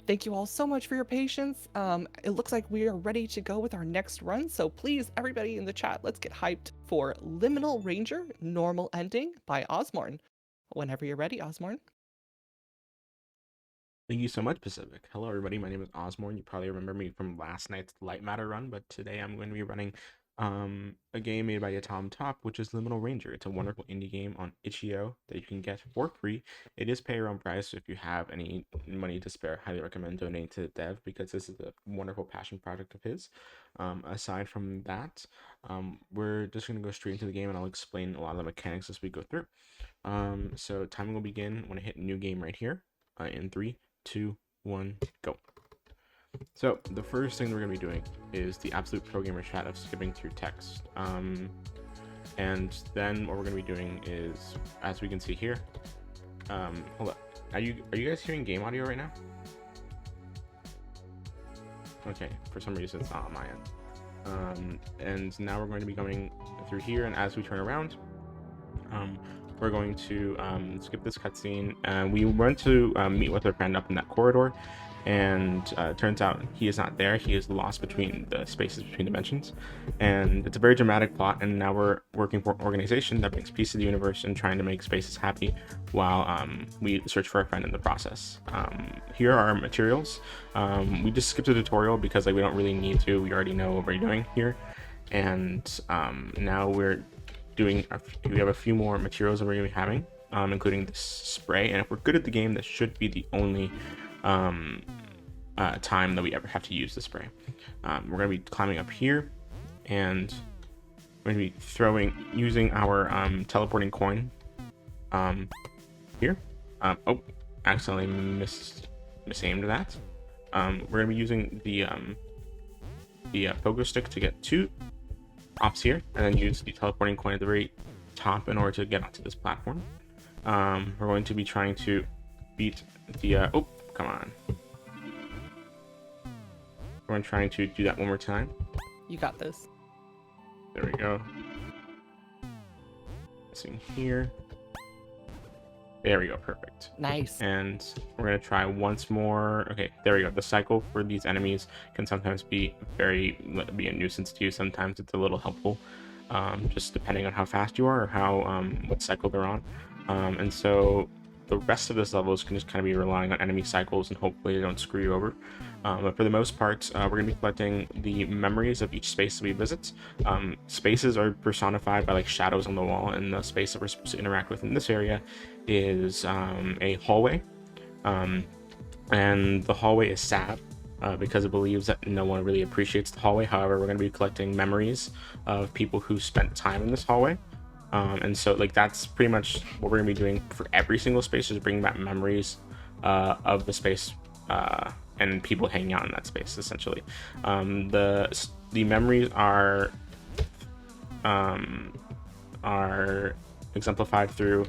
Thank you all so much for your patience. It looks like we are ready to go with our next run. So please, everybody in the chat, let's get hyped for Liminal Ranger Normal Ending by Osmorn. Whenever you're ready, Osmorn. Thank you so much, Pacific. Hello, everybody. My name is Osmorn. You probably remember me from last night's Light Matter run, but today I'm going to be running a game made by Atom Top, which is Liminal Ranger. It's a wonderful indie game on itch.io that you can get for free. It is pay your own price, so if you have any money to spare, I highly recommend donating to the dev because this is a wonderful passion project of his. Aside from that, we're just going to go straight into the game and I'll explain a lot of the mechanics as we go through. So timing will begin when I hit new game right here in 3, 2, 1, go. So the first thing we're going to be doing is the absolute pro gamer chat of skipping through text. And then what we're going to be doing is, as we can see here, hold up. Are you guys hearing game audio right now? Okay, for some reason it's not on my end. And now we're going to be going through here, and as we turn around, we're going to skip this cutscene. We went to meet with our friend up in that corridor, and turns out he is not there. He is lost between the spaces between dimensions, and it's a very dramatic plot. And now we're working for an organization that brings peace to the universe and trying to make spaces happy while we search for a friend in the process. Here are our materials. We just skipped the tutorial because we don't really need to. We already know what we're doing here, and now we have a few more materials that we're going to be having, including this spray, and if we're good at the game, this should be the only time that we ever have to use the spray. We're going to be climbing up here, and we're going to be using our teleporting coin here. Oh, accidentally misaimed that. We're going to be using the pogo stick to get to ops here, and then use the teleporting coin at the very top in order to get onto this platform. We're going to be trying to beat the oh, come on. We're trying to do that one more time. You got this. There we go. Missing here. There we go, perfect. Nice. And we're gonna try once more. Okay, there we go. The cycle for these enemies can sometimes be a nuisance to you. Sometimes it's a little helpful, just depending on how fast you are or how what cycle they're on. And so the rest of this level is can just kind of be relying on enemy cycles and hopefully they don't screw you over. But for the most part, we're going to be collecting the memories of each space that we visit. Spaces are personified by shadows on the wall, and the space that we're supposed to interact with in this area is a hallway. And the hallway is sad because it believes that no one really appreciates the hallway. However, we're going to be collecting memories of people who spent time in this hallway. And so that's pretty much what we're gonna be doing for every single space, is bringing back memories of the space and people hanging out in that space, essentially. The memories are exemplified through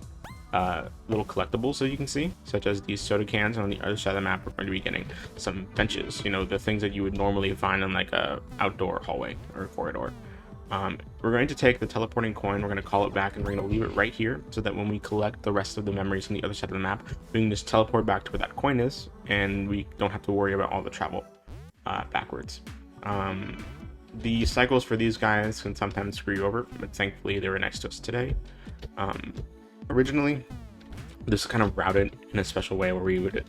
little collectibles that you can see, such as these soda cans. And on the other side of the map, we're going to be getting some benches, the things that you would normally find in a outdoor hallway or corridor. We're going to take the teleporting coin, we're going to call it back, and we're going to leave it right here so that when we collect the rest of the memories on the other side of the map, we can just teleport back to where that coin is, and we don't have to worry about all the travel backwards. The cycles for these guys can sometimes screw you over, but thankfully they were next to us today. Originally, this is kind of routed in a special way where we would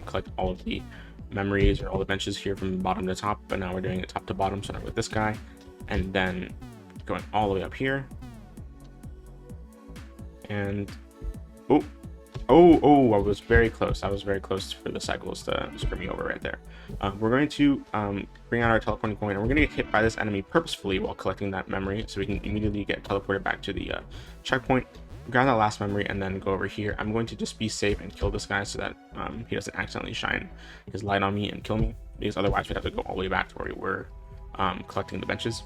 collect all of the memories or all the benches here from bottom to top, but now we're doing it top to bottom, so with this guy, and then going all the way up here, and oh, I was very close. For the cycles to screw me over right there. We're going to bring out our teleporting coin, and we're going to get hit by this enemy purposefully while collecting that memory, so we can immediately get teleported back to the checkpoint, grab that last memory, and then go over here. I'm going to just be safe and kill this guy so that he doesn't accidentally shine his light on me and kill me, because otherwise we'd have to go all the way back to where we were collecting the benches.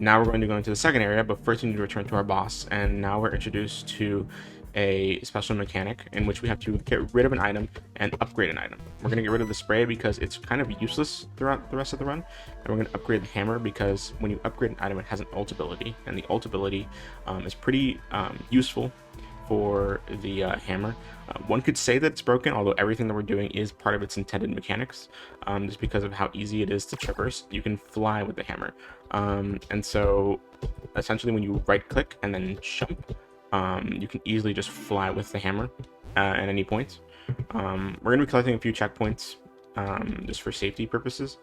Now we're going to go into the second area, but first we need to return to our boss, and now we're introduced to a special mechanic in which we have to get rid of an item and upgrade an item. We're going to get rid of the spray because it's kind of useless throughout the rest of the run, and we're going to upgrade the hammer because when you upgrade an item, it has an ult ability, and the ult ability is pretty useful for the hammer. One could say that it's broken, although everything that we're doing is part of its intended mechanics, just because of how easy it is to traverse. You can fly with the hammer, and so essentially when you right click and then jump, you can easily just fly with the hammer at any point. We're going to be collecting a few checkpoints just for safety purposes,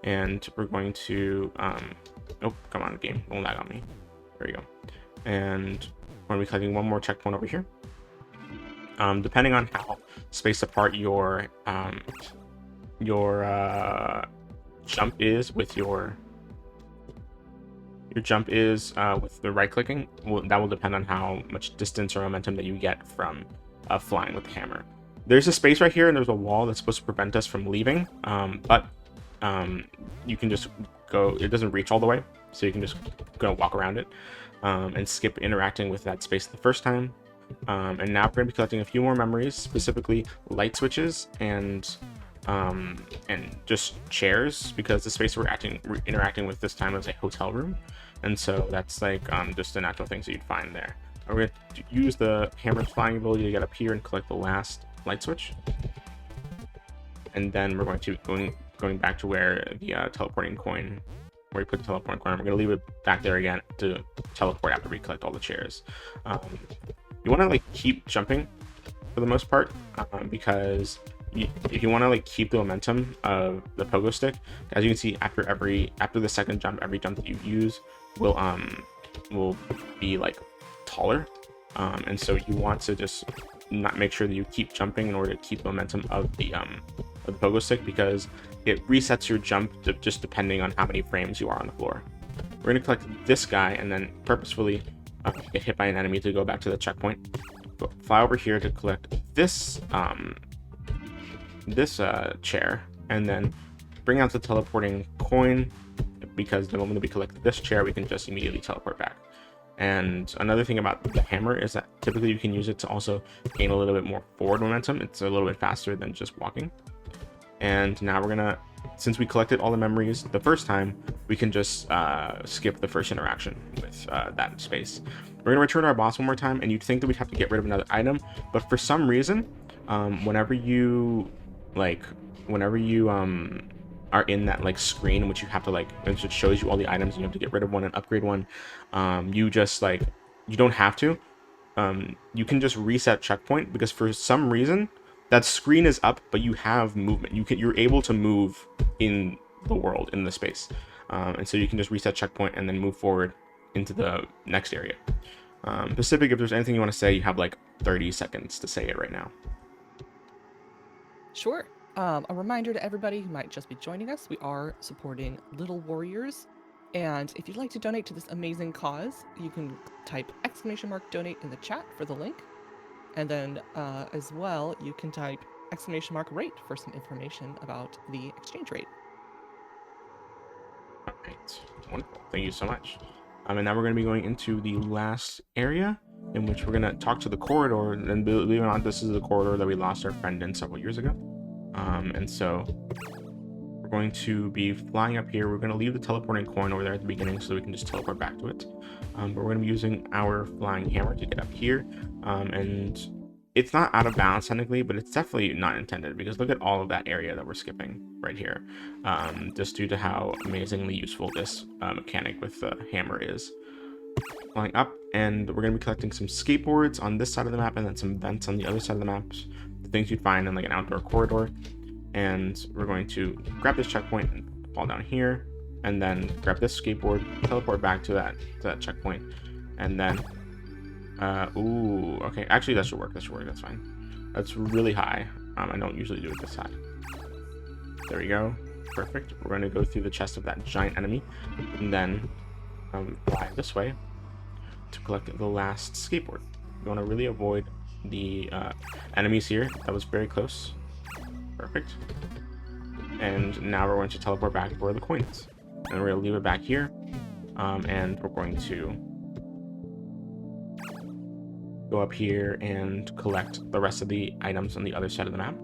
and we're going to oh, come on, game, don't lag on me. There you go. And we're going to be collecting one more checkpoint over here. Depending on how spaced apart your jump is with your jump is with the right clicking, that will depend on how much distance or momentum that you get from flying with the hammer. There's a space right here, and there's a wall that's supposed to prevent us from leaving, but you can just go. It doesn't reach all the way, so you can just go walk around it and skip interacting with that space the first time. And now we're going to be collecting a few more memories, specifically light switches and just chairs, because the space we're interacting with this time is a hotel room, and so that's like just the natural things that you'd find there. We're going to use the hammer's flying ability to get up here and collect the last light switch, and then we're going to going back to where the teleporting coin, where we put the teleporting coin. We're going to leave it back there again to teleport after we collect all the chairs. You want to like keep jumping for the most part, because if you want to like keep the momentum of the pogo stick, as you can see, after the second jump, every jump that you use will be like taller, and so you want to just not make sure that you keep jumping in order to keep the momentum of the pogo stick, because it resets your jump just depending on how many frames you are on the floor. We're going to collect this guy and then purposefully get hit by an enemy to go back to the checkpoint. Fly over here to collect this chair, and then bring out the teleporting coin, because the moment we collect this chair, we can just immediately teleport back. And another thing about the hammer is that typically you can use it to also gain a little bit more forward momentum. It's a little bit faster than just walking. And now we're gonna, since we collected all the memories the first time, we can just skip the first interaction with that space. We're gonna return to our boss one more time, and you'd think that we'd have to get rid of another item, but for some reason, whenever you are in that like screen in which you have to like, it shows you all the items and you have to get rid of one and upgrade one, you just like, you don't have to, you can just reset checkpoint, because for some reason that screen is up, but you have movement. You're able to move in the world, in the space, and so you can just reset checkpoint and then move forward into the next area. Pacific, if there's anything you want to say, you have like 30 seconds to say it right now. Sure. A reminder to everybody who might just be joining us, we are supporting Little Warriors, and if you'd like to donate to this amazing cause, you can type !donate in the chat for the link, and then as well, you can type !rate for some information about the exchange rate. All right, wonderful. Thank you so much. And now we're going to be going into the last area, in which we're going to talk to the corridor. And believe it or not, this is the corridor that we lost our friend in several years ago. And so we're going to be flying up here. We're going to leave the teleporting coin over there at the beginning so we can just teleport back to it. But we're going to be using our flying hammer to get up here. And it's not out of bounds technically, but it's definitely not intended, because look at all of that area that we're skipping right here, just due to how amazingly useful this mechanic with the hammer is. Flying up, and we're going to be collecting some skateboards on this side of the map, and then some vents on the other side of the maps, the things you'd find in like an outdoor corridor. And we're going to grab this checkpoint and fall down here, and then grab this skateboard, teleport back to that checkpoint, and then ooh, okay, actually that should work, that's fine. That's really high. I don't usually do it this high. There we go, perfect. We're going to go through the chest of that giant enemy, and then fly this way to collect the last skateboard. You want to really avoid the enemies here. That was very close. Perfect. And now we're going to teleport back to where the coin is, and we're going to leave it back here, and we're going to go up here and collect the rest of the items on the other side of the map.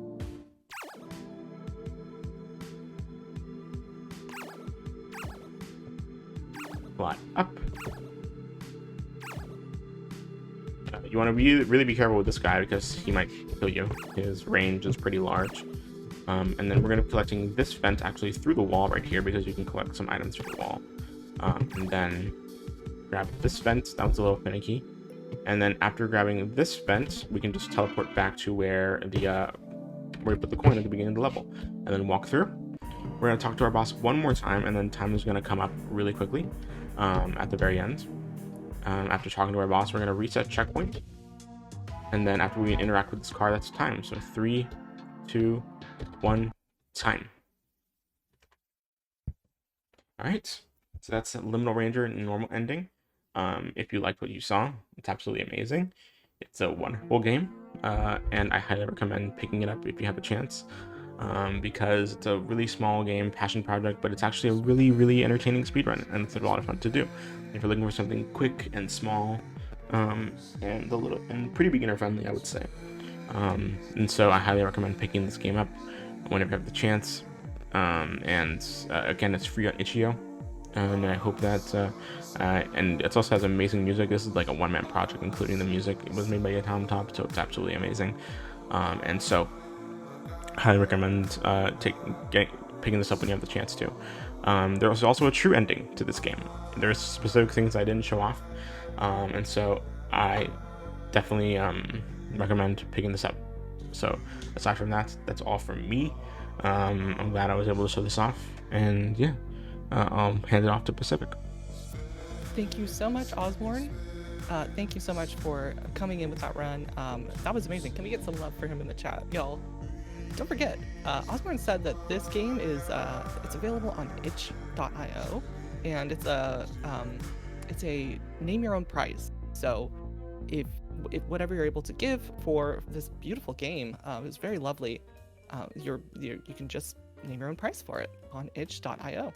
Fly up. You want to really be careful with this guy because he might kill you. His range is pretty large. And then we're going to be collecting this vent actually through the wall right here because you can collect some items through the wall. And then grab this vent. That was a little finicky. And then after grabbing this vent, we can just teleport back to where we put the coin at the beginning of the level, and then walk through. We're gonna talk to our boss one more time, and then time is gonna come up really quickly at the very end. After talking to our boss, we're gonna reset checkpoint, and then after we interact with this car, that's time. So 3, 2, 1, time. All right, so that's Liminal Ranger normal ending. If you liked what you saw, it's absolutely amazing. It's a wonderful game, and I highly recommend picking it up if you have a chance, because it's a really small game, passion project, but it's actually a really entertaining speedrun, and it's a lot of fun to do. If you're looking for something quick and small, and pretty beginner friendly, I would say. And so I highly recommend picking this game up whenever you have the chance. Again, it's free on itch.io. And I hope that, and it also has amazing music. This is like a one-man project, including the music. It was made by Tom Top, so it's absolutely amazing. And so, highly recommend picking this up when you have the chance to. There was also a true ending to this game. There's specific things I didn't show off, and so I definitely recommend picking this up. So, aside from that, that's all from me. I'm glad I was able to show this off, and yeah. I'll hand it off to Pacific. Thank you so much, Osborne. Thank you so much for coming in with that run. That was amazing. Can we get some love for him in the chat, y'all? Don't forget, Osborne said that this game is it's available on itch.io, and it's a name your own prize. So if whatever you're able to give for this beautiful game is very lovely, you can just name your own price for it on itch.io.